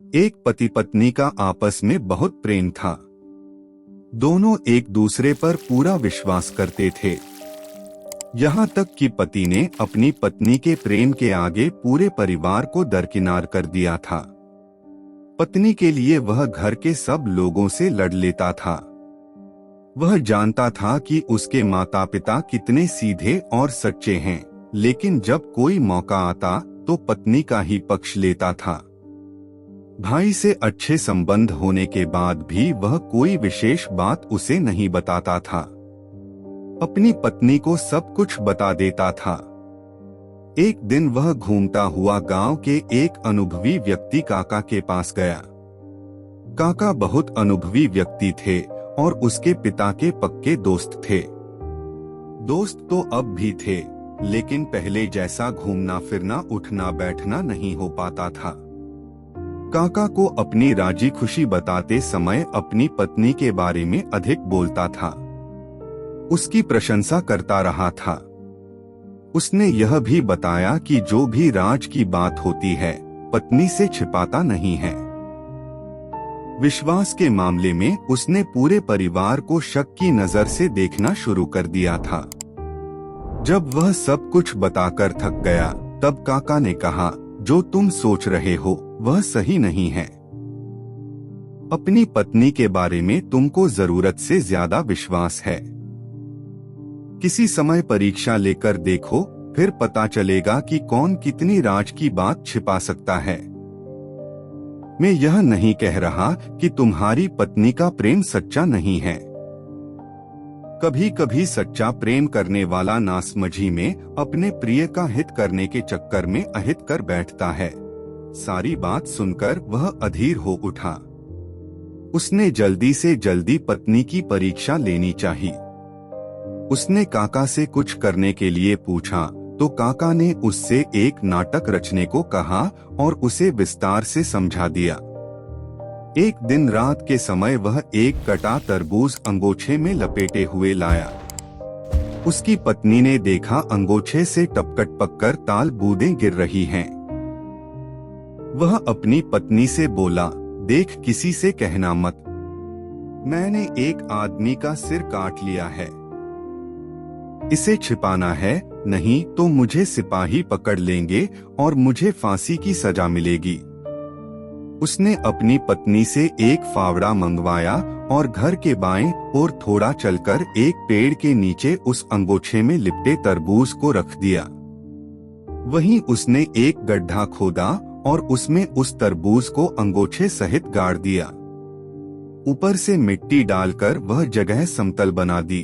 एक पति पत्नी का आपस में बहुत प्रेम था। दोनों एक दूसरे पर पूरा विश्वास करते थे। यहाँ तक कि पति ने अपनी पत्नी के प्रेम के आगे पूरे परिवार को दरकिनार कर दिया था। पत्नी के लिए वह घर के सब लोगों से लड़ लेता था। वह जानता था कि उसके माता पिता कितने सीधे और सच्चे हैं, लेकिन जब कोई मौका आता तो पत्नी का ही पक्ष लेता था। भाई से अच्छे संबंध होने के बाद भी वह कोई विशेष बात उसे नहीं बताता था। अपनी पत्नी को सब कुछ बता देता था। एक दिन वह घूमता हुआ गांव के एक अनुभवी व्यक्ति काका के पास गया। काका बहुत अनुभवी व्यक्ति थे और उसके पिता के पक्के दोस्त थे। दोस्त तो अब भी थे, लेकिन पहले जैसा घूमना फिरना उठना बैठना नहीं हो पाता था। काका को अपनी राजी खुशी बताते समय अपनी पत्नी के बारे में अधिक बोलता था, उसकी प्रशंसा करता रहा था। उसने यह भी बताया कि जो भी राज की बात होती है पत्नी से छिपाता नहीं है। विश्वास के मामले में उसने पूरे परिवार को शक की नजर से देखना शुरू कर दिया था। जब वह सब कुछ बताकर थक गया, तब काका ने कहा, जो तुम सोच रहे हो वह सही नहीं है। अपनी पत्नी के बारे में तुमको जरूरत से ज्यादा विश्वास है। किसी समय परीक्षा लेकर देखो, फिर पता चलेगा कि कौन कितनी राज की बात छिपा सकता है। मैं यह नहीं कह रहा कि तुम्हारी पत्नी का प्रेम सच्चा नहीं है। कभी कभी सच्चा प्रेम करने वाला नासमझी में अपने प्रिय का हित करने के चक्कर में अहित कर बैठता है। सारी बात सुनकर वह अधीर हो उठा। उसने जल्दी से जल्दी पत्नी की परीक्षा लेनी चाहिए। उसने काका से कुछ करने के लिए पूछा तो काका ने उससे एक नाटक रचने को कहा और उसे विस्तार से समझा दिया। एक दिन रात के समय वह एक कटा तरबूज अंगोछे में लपेटे हुए लाया। उसकी पत्नी ने देखा अंगोछे से टपकट पककर ताल बूंदें गिर रही हैं। वह अपनी पत्नी से बोला, देख किसी से कहना मत, मैंने एक आदमी का सिर काट लिया है। इसे छिपाना है, नहीं तो मुझे सिपाही पकड़ लेंगे और मुझे फांसी की सजा मिलेगी। उसने अपनी पत्नी से एक फावड़ा मंगवाया और घर के बाएं ओर थोड़ा चलकर एक पेड़ के नीचे उस अंगोछे में लिपटे तरबूज को रख दिया। वहीं उसने एक गड्ढा खोदा और उसमें उस तरबूज को अंगोछे सहित गाड़ दिया। ऊपर से मिट्टी डालकर वह जगह समतल बना दी।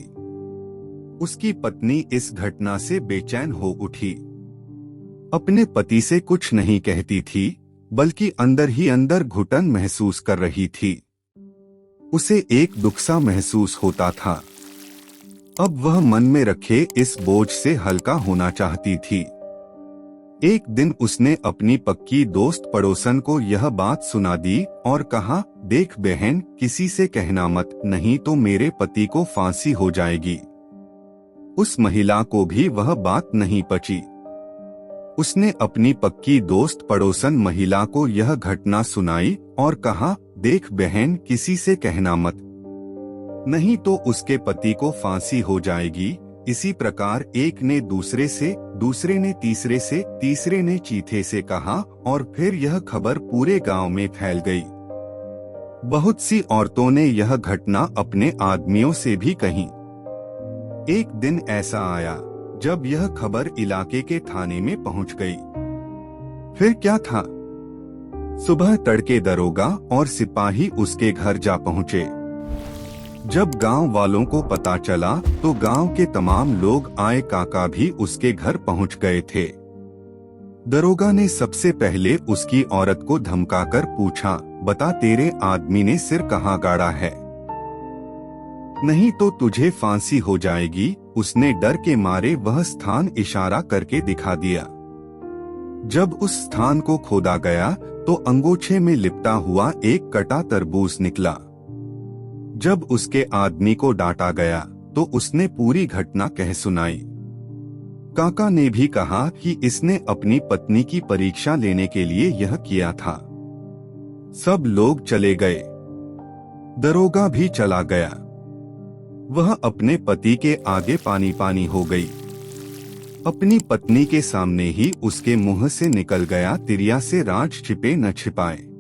उसकी पत्नी इस घटना से बेचैन हो उठी। अपने पति से कुछ नहीं कहती थी, बल्कि अंदर ही अंदर घुटन महसूस कर रही थी। उसे एक दुख सा महसूस होता था। अब वह मन में रखे इस बोझ से हल्का होना चाहती थी। एक दिन उसने अपनी पक्की दोस्त पड़ोसन को यह बात सुना दी और कहा, देख बहन, किसी से कहना मत, नहीं तो मेरे पति को फांसी हो जाएगी। उस महिला को भी वह बात नहीं पची। उसने अपनी पक्की दोस्त पड़ोसन महिला को यह घटना सुनाई और कहा, देख बहन, किसी से कहना मत, नहीं तो उसके पति को फांसी हो जाएगी। इसी प्रकार एक ने दूसरे से, दूसरे ने तीसरे से, तीसरे ने चौथे से कहा और फिर यह खबर पूरे गांव में फैल गई। बहुत सी औरतों ने यह घटना अपने आदमियों से भी कही। एक दिन ऐसा आया जब यह खबर इलाके के थाने में पहुंच गई। फिर क्या था? सुबह तड़के दरोगा और सिपाही उसके घर जा पहुंचे। जब गांव वालों को पता चला तो गांव के तमाम लोग आए। काका भी उसके घर पहुंच गए थे। दरोगा ने सबसे पहले उसकी औरत को धमकाकर पूछा, बता तेरे आदमी ने सिर कहाँ गाड़ा है, नहीं तो तुझे फांसी हो जाएगी। उसने डर के मारे वह स्थान इशारा करके दिखा दिया। जब उस स्थान को खोदा गया तो अंगोछे में लिपटा हुआ एक कटा तरबूज निकला। जब उसके आदमी को डांटा गया तो उसने पूरी घटना कह सुनाई। काका ने भी कहा कि इसने अपनी पत्नी की परीक्षा लेने के लिए यह किया था। सब लोग चले गए। दरोगा भी चला गया। वह अपने पति के आगे पानी पानी हो गई। अपनी पत्नी के सामने ही उसके मुंह से निकल गया, तिरिया से राज छिपे न छिपाए।